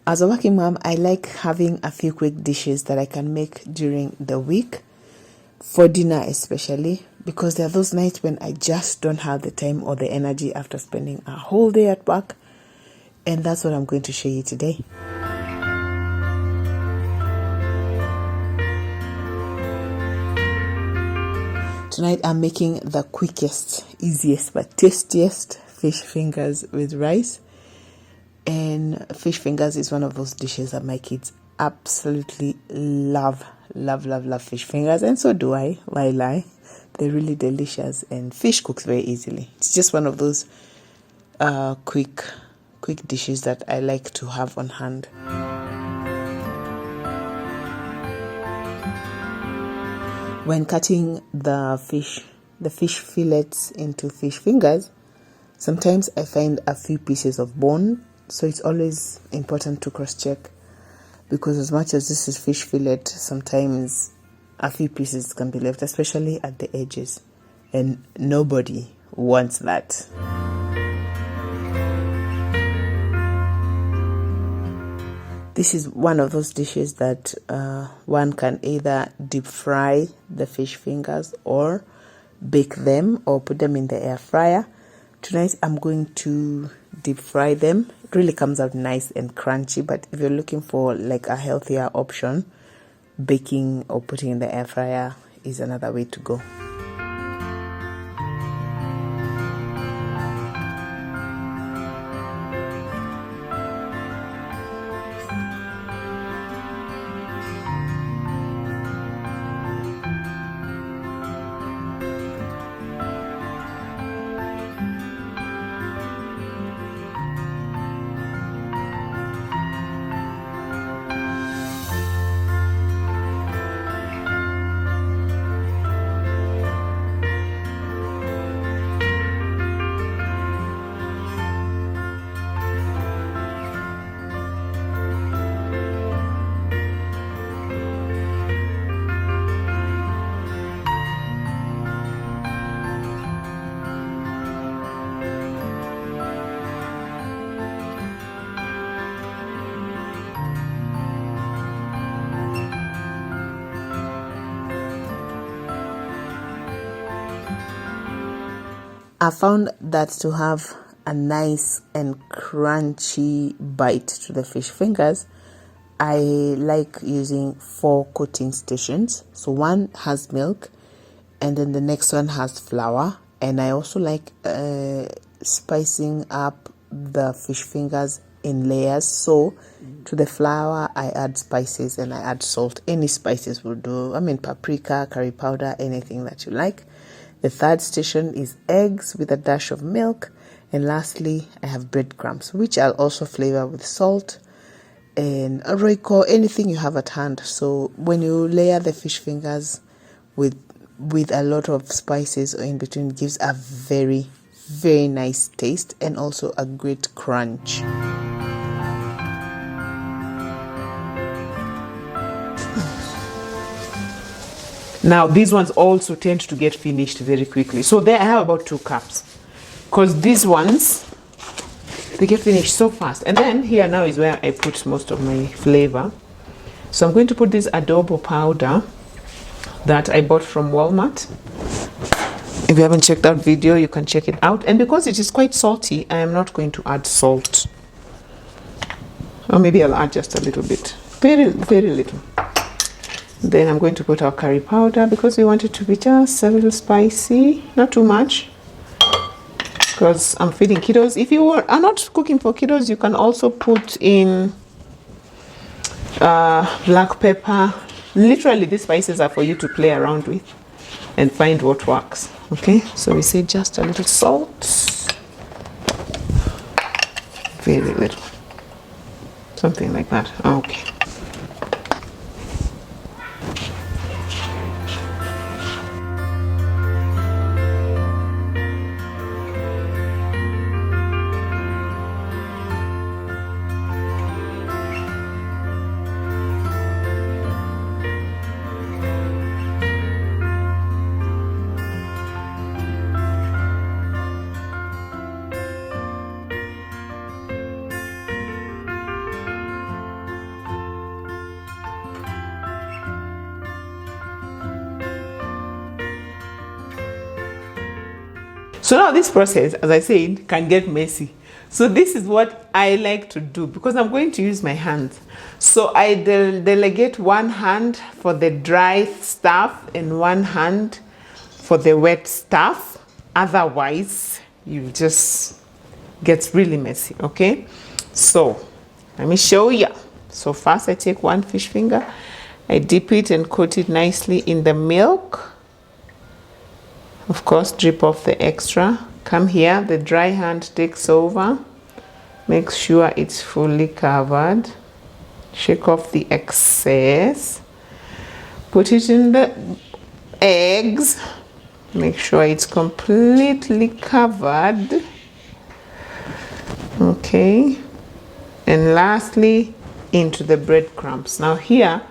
As a working mom, I like having a few quick dishes that I can make during the week, for dinner especially, because there are those nights when I just don't have the time or the energy after spending a whole day at work, and that's what I'm going to show you today. Tonight I'm making the quickest, easiest, but tastiest fish fingers with rice. And fish fingers is one of those dishes that my kids absolutely love fish fingers, and so do I. Why lie? They're really delicious, and fish cooks very easily. It's just one of those quick dishes that I like to have on hand. When cutting the fish fillets into fish fingers, sometimes I find a few pieces of bone, so it's always important to cross-check, because as much as this is fish fillet, sometimes a few pieces can be left, especially at the edges, and nobody wants that. This is one of those dishes that one can either deep fry the fish fingers or bake them or put them in the air fryer. Tonight I'm going to deep fry them. It really comes out nice and crunchy, but if you're looking for like a healthier option, baking or putting in the air fryer is another way to go. I found that to have a nice and crunchy bite to the fish fingers, I like using 4 coating stations. So one has milk, and then the next one has flour, and I also like spicing up the fish fingers in layers. So to the flour I add spices and I add salt. Any spices will do. I mean, paprika, curry powder, anything that you like. The third station is eggs with a dash of milk, and lastly I have breadcrumbs, which I'll also flavor with salt and a Royco, anything you have at hand. So when you layer the fish fingers with a lot of spices or in between, it gives a very nice taste and also a great crunch. Now these ones also tend to get finished very quickly. So there I have about 2 cups, because these ones, they get finished so fast. And then here now is where I put most of my flavor. So I'm going to put this adobo powder that I bought from Walmart. If you haven't checked that video, you can check it out. And because it is quite salty, I am not going to add salt. Or maybe I'll add just a little bit, very little. Then I'm going to put our curry powder, because we want it to be just a little spicy, not too much, because I'm feeding kiddos. If you are not cooking for kiddos, you can also put in black pepper. Literally, these spices are for you to play around with and find what works. Okay, so we say just a little salt, very little, something like that. Okay. So now this process, as I said, can get messy. So this is what I like to do because I'm going to use my hands. So I delegate one hand for the dry stuff and one hand for the wet stuff. Otherwise, you just gets really messy, okay? So let me show you. So first I take one fish finger, I dip it and coat it nicely in the milk. Of course, drip off the extra. Come here, the dry hand takes over. Make sure it's fully covered. Shake off the excess. Put it in the eggs. Make sure it's completely covered. Okay. And lastly, into the breadcrumbs. Now here,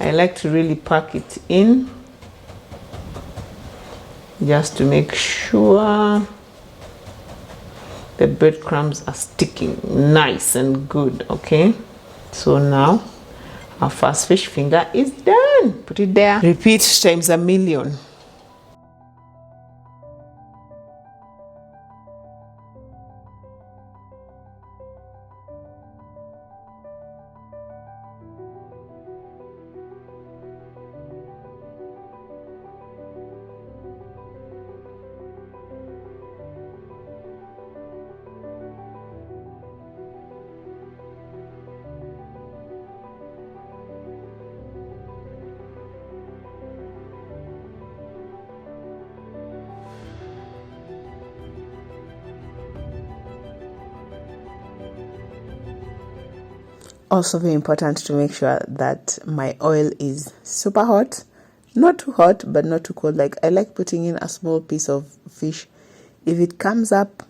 I like to really pack it in, just to make sure the breadcrumbs are sticking nice and good, okay? So now our first fish finger is done. Put it there. Repeat times a million. Also very important to make sure that my oil is super hot, not too hot but not too cold. Like I like putting in a small piece of fish. If it comes up,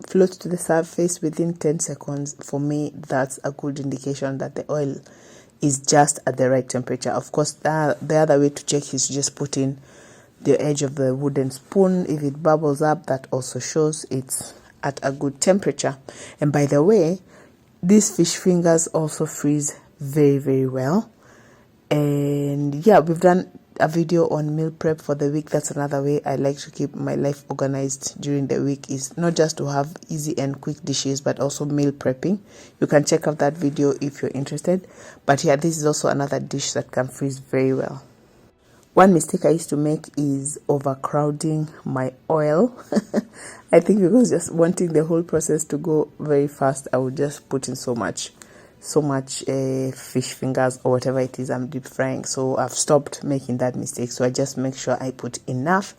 floats to the surface within 10 seconds, for me that's a good indication that the oil is just at the right temperature. Of course, the other way to check is to just put in the edge of the wooden spoon. If it bubbles up, that also shows it's at a good temperature. And by the way, these fish fingers also freeze very, very well. And yeah, we've done a video on meal prep for the week. That's another way I like to keep my life organized during the week, is not just to have easy and quick dishes, but also meal prepping. You can check out that video if you're interested. But yeah, this is also another dish that can freeze very well. One mistake I used to make is overcrowding my oil. I think because just wanting the whole process to go very fast, I would just put in so much fish fingers or whatever it is I'm deep frying. So I've stopped making that mistake. So I just make sure I put enough,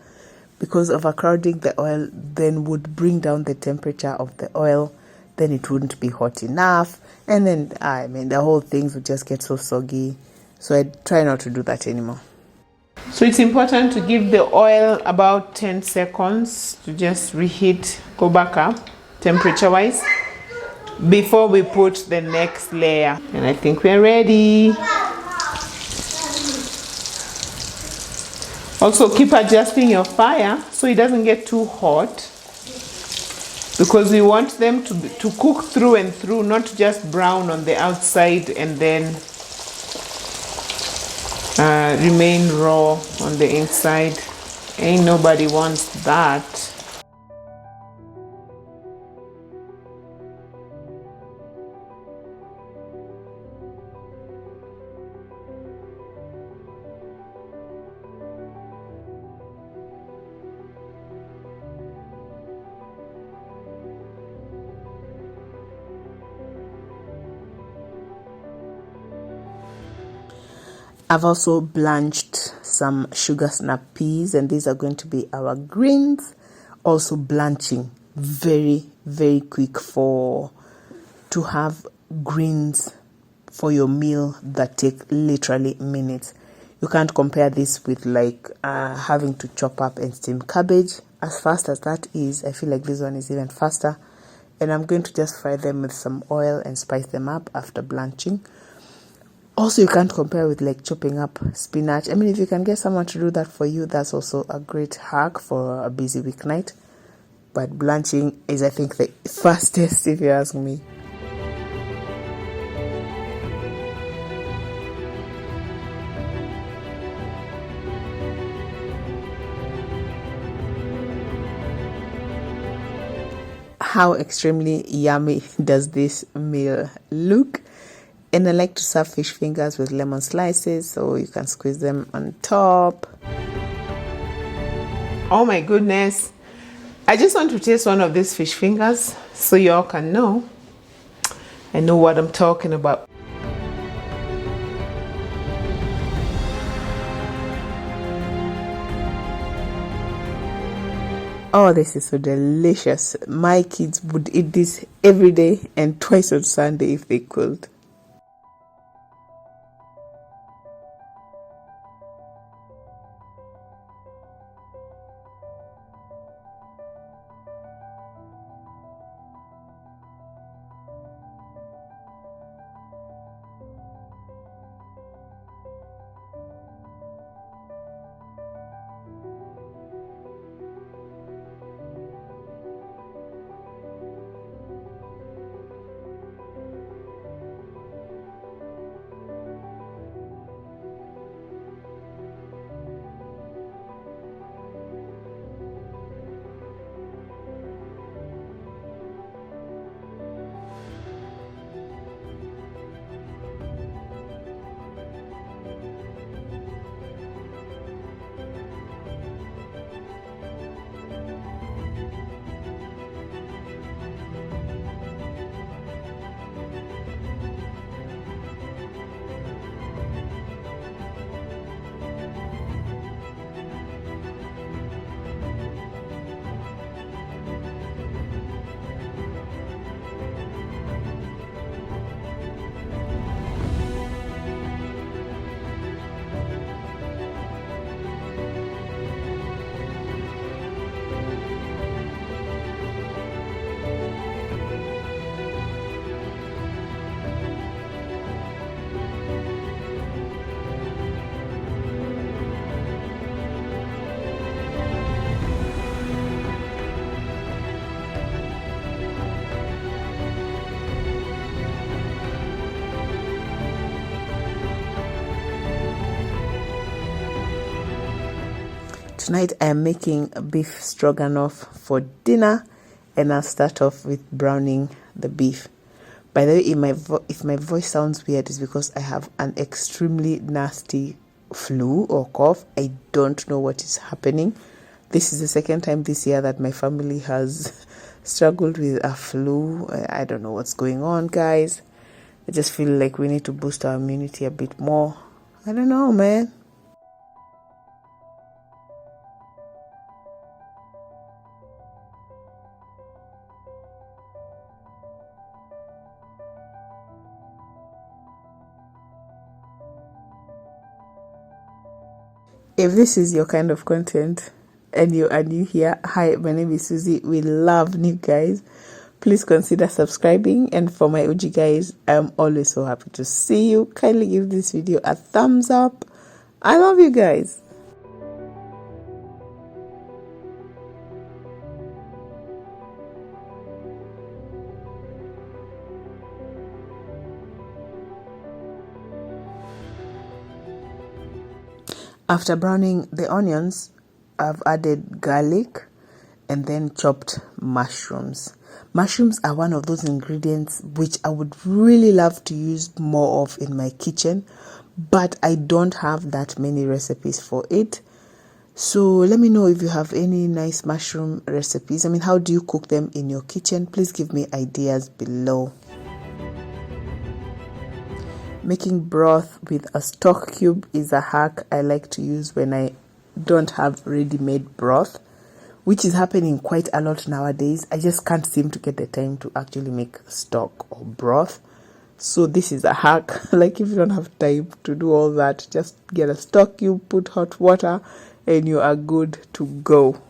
because overcrowding the oil then would bring down the temperature of the oil. Then it wouldn't be hot enough. And then, the whole things would just get so soggy. So I try not to do that anymore. So it's important to give the oil about 10 seconds to just reheat, go back up temperature wise, before we put the next layer. And I think we're ready. Also keep adjusting your fire so it doesn't get too hot, because we want them to cook through and through, not just brown on the outside and then remain raw on the inside. Ain't nobody wants that. I've also blanched some sugar snap peas, and these are going to be our greens. Also blanching, very, very quick to have greens for your meal that take literally minutes. You can't compare this with having to chop up and steam cabbage. As fast as that is, I feel like this one is even faster. And I'm going to just fry them with some oil and spice them up after blanching. Also, you can't compare with chopping up spinach. I mean, if you can get someone to do that for you, that's also a great hack for a busy weeknight. But blanching is, I think, the fastest, if you ask me. how extremely yummy does this meal look. And I like to serve fish fingers with lemon slices, so you can squeeze them on top. Oh my goodness, I just want to taste one of these fish fingers so y'all can know I know what I'm talking about. Oh, this is so delicious. My kids would eat this every day and twice on Sunday if they could. Tonight I am making beef stroganoff for dinner, and I'll start off with browning the beef. By the way, if my voice sounds weird, it's because I have an extremely nasty flu or cough. I don't know what is happening. This is the second time this year that my family has struggled with a flu. I don't know what's going on, guys. I just feel like we need to boost our immunity a bit more. I don't know, man. If this is your kind of content and you are new here, hi, my name is Suzy. We love new guys. Please consider subscribing, and for my OG guys, I'm always so happy to see you. Kindly give this video a thumbs up. I love you guys. After browning the onions, I've added garlic and then chopped mushrooms. Mushrooms are one of those ingredients which I would really love to use more of in my kitchen, but I don't have that many recipes for it. So let me know if you have any nice mushroom recipes. I mean, how do you cook them in your kitchen? Please give me ideas below. Making broth with a stock cube is a hack I like to use when I don't have ready-made broth, which is happening quite a lot nowadays. I just can't seem to get the time to actually make stock or broth. So this is a hack. Like, if you don't have time to do all that, just get a stock cube, put hot water, and you are good to go.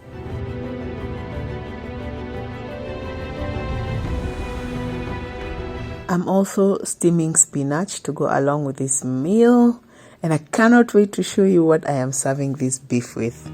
I'm also steaming spinach to go along with this meal, and I cannot wait to show you what I am serving this beef with.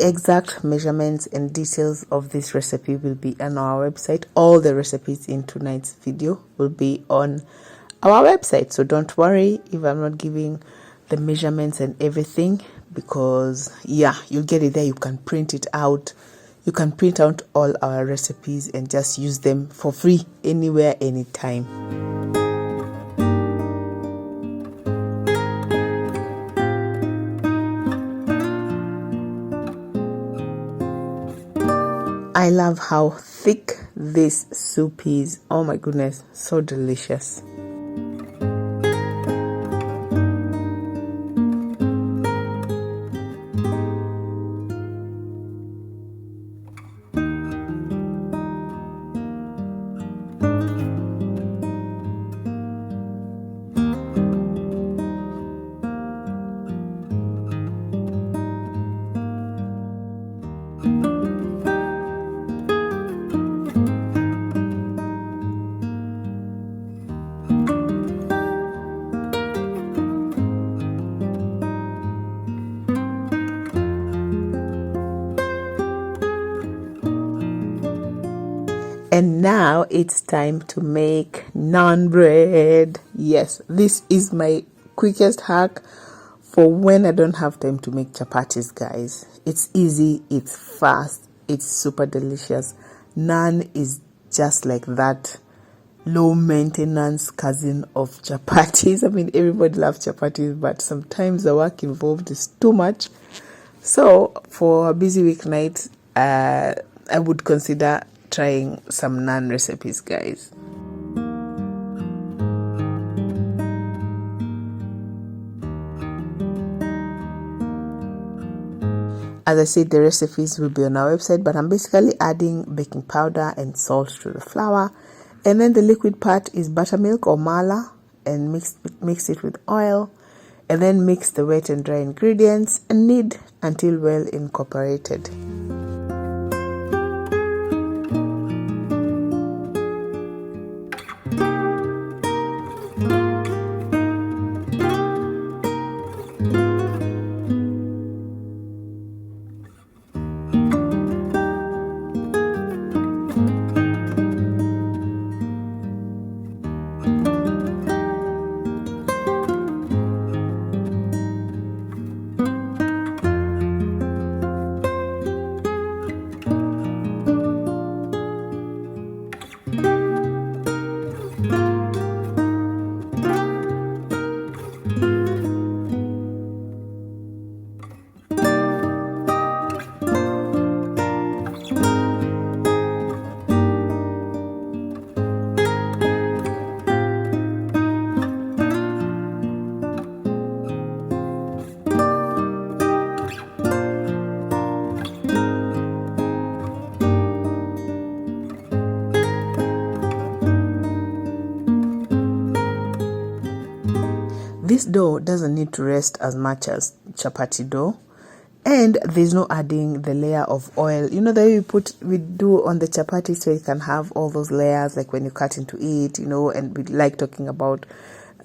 The exact measurements and details of this recipe will be on our website. All the recipes in tonight's video will be on our website, so don't worry if I'm not giving the measurements and everything, because yeah, you'll get it there. You can print it out. You can print out all our recipes and just use them for free anywhere, anytime. I love how thick this soup is. Oh my goodness, so delicious. And now it's time to make naan bread. Yes, this is my quickest hack for when I don't have time to make chapatis, guys. It's easy, it's fast, it's super delicious. Naan is just like that low maintenance cousin of chapatis. I mean, everybody loves chapatis, but sometimes the work involved is too much. So for a busy weeknight, I would consider trying some naan recipes, guys. As I said, the recipes will be on our website, but I'm basically adding baking powder and salt to the flour, and then the liquid part is buttermilk or mala, and mix it with oil, and then mix the wet and dry ingredients and knead until well incorporated. This dough doesn't need to rest as much as chapati dough, and there's no adding the layer of oil. You know, the way we do on the chapati, so you can have all those layers like when you cut into it, you know. And we like talking about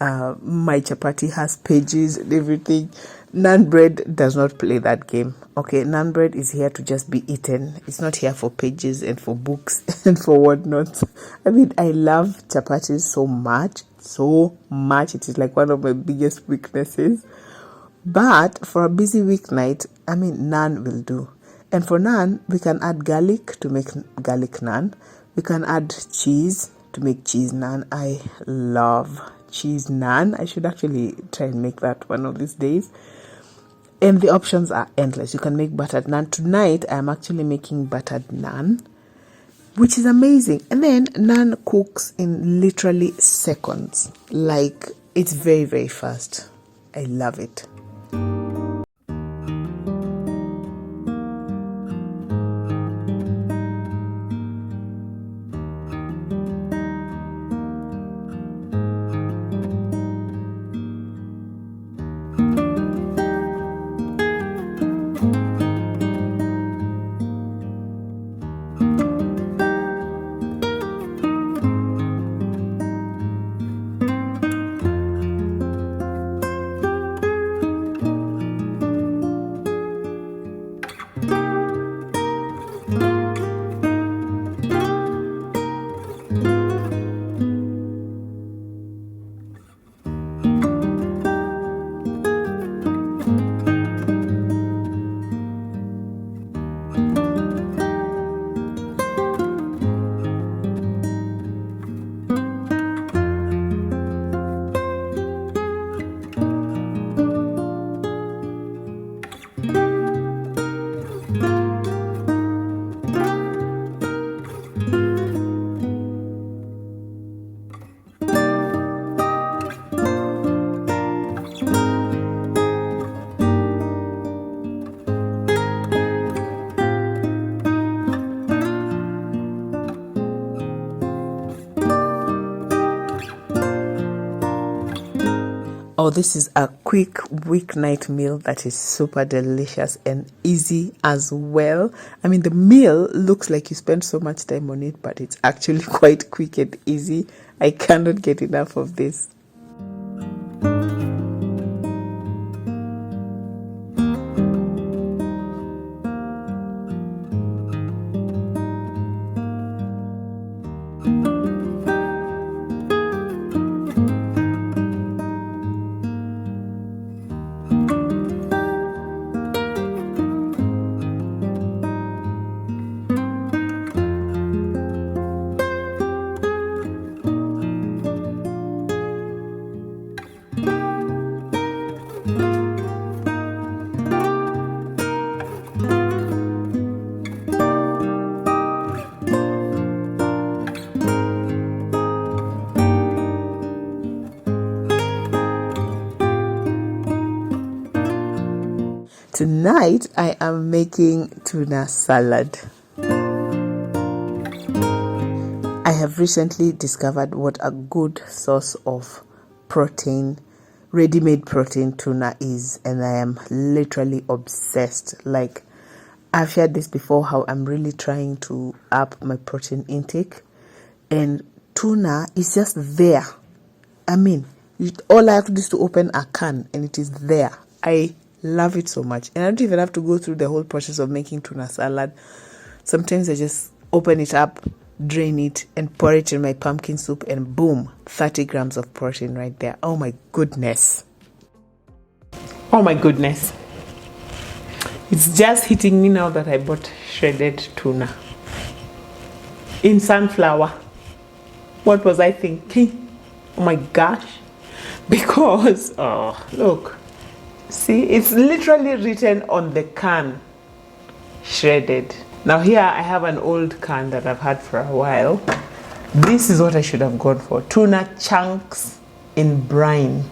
my chapati has pages and everything. Naan bread does not play that game. Okay, naan bread is here to just be eaten. It's not here for pages and for books and for whatnot. I mean, I love chapatis so much. It is like one of my biggest weaknesses. But for a busy weeknight, I mean, naan will do. And for naan, we can add garlic to make garlic naan. We can add cheese to make cheese naan. I love cheese naan. I should actually try and make that one of these days. And the options are endless. You can make buttered naan. Tonight, I'm actually making buttered naan, which is amazing. And then naan cooks in literally seconds. Like, it's very, very fast. I love it. Now this is a quick weeknight meal that is super delicious and easy as well. I mean, the meal looks like you spend so much time on it, but it's actually quite quick and easy. I cannot get enough of this. Tonight, I am making tuna salad. I have recently discovered what a good source of protein, ready-made protein tuna is, and I am literally obsessed. Like, I've shared this before, how I'm really trying to up my protein intake, and tuna is just there. I mean, all I have to do is to open a can, and it is there. I love it so much, and I don't even have to go through the whole process of making tuna salad. Sometimes I just open it up, drain it, and pour it in my pumpkin soup, and boom, 30 grams of protein right there. Oh my goodness. Oh my goodness. It's just hitting me now that I bought shredded tuna in sunflower. What was I thinking? Oh my gosh. Because, oh, look. See, it's literally written on the can, shredded. Now here I have an old can that I've had for a while. This is what I should have gone for. Tuna chunks in brine.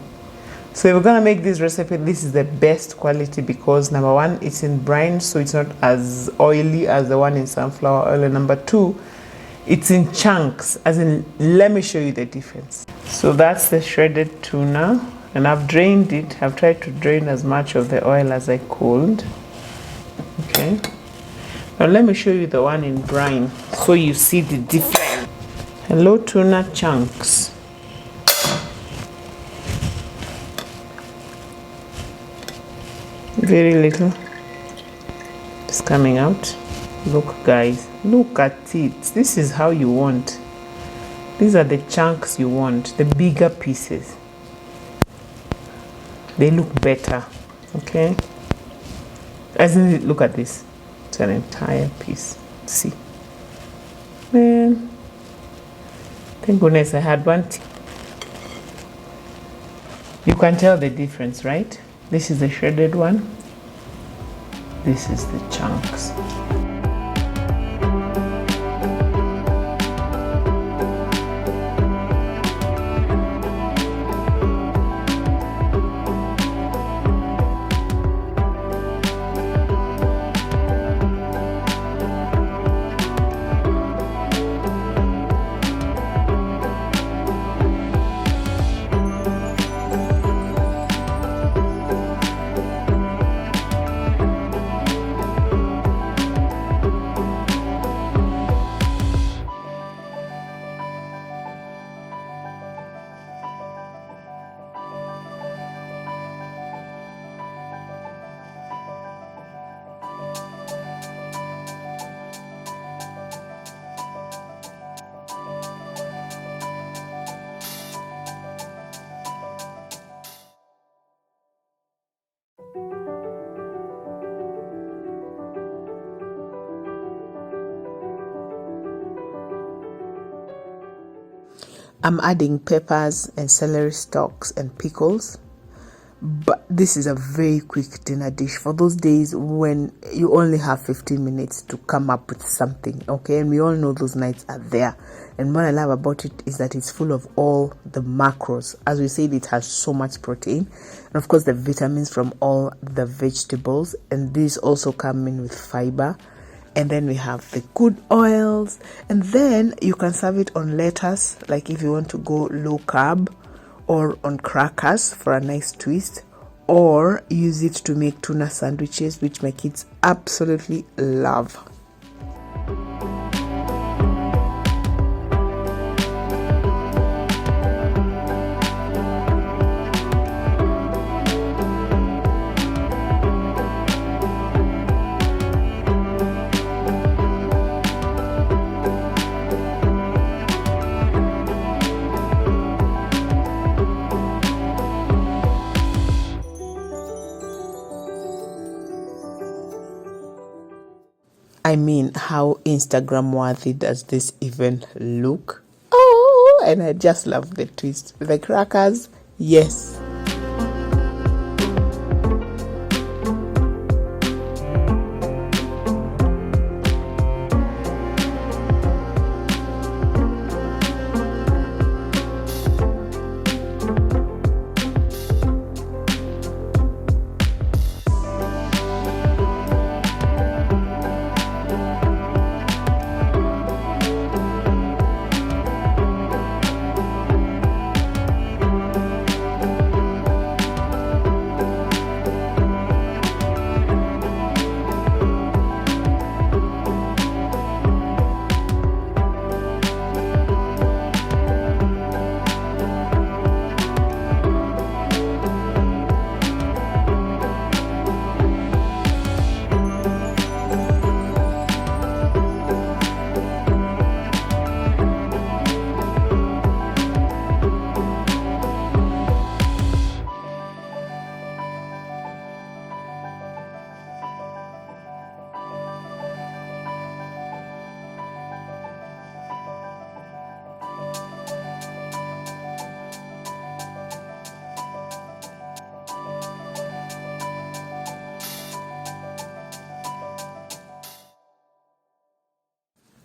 So if we're gonna make this recipe, this is the best quality because number one, it's in brine, so it's not as oily as the one in sunflower oil. And number two, it's in chunks, as in, let me show you the difference. So that's the shredded tuna. And I've drained it. I've tried to drain as much of the oil as I could. Okay. Now let me show you the one in brine so you see the difference. Hello, tuna chunks. Very little. It's coming out. Look, guys. Look at it. This is how you want. These are the chunks you want. The bigger pieces. They look better, okay? As in, look at this. It's an entire piece. See? Man. Thank goodness I had one. You can tell the difference, right? This is the shredded one. This is the chunks. I'm adding peppers and celery stalks and pickles. But this is a very quick dinner dish for those days when you only have 15 minutes to come up with something, okay? And we all know those nights are there. And what I love about it is that it's full of all the macros. As we said, it has so much protein. And of course, the vitamins from all the vegetables. And these also come in with fiber. And then we have the good oils. And then you can serve it on lettuce, like if you want to go low carb. or on crackers for a nice twist, or use it to make tuna sandwiches, which my kids absolutely love. I mean, how Instagram worthy does this even look? Oh, and I just love the twist. The crackers, yes.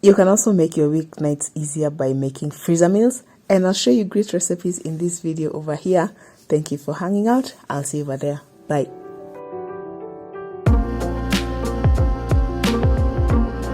You can also make your weeknights easier by making freezer meals, and I'll show you great recipes in this video over here. Thank you for hanging out. I'll see you over there. Bye.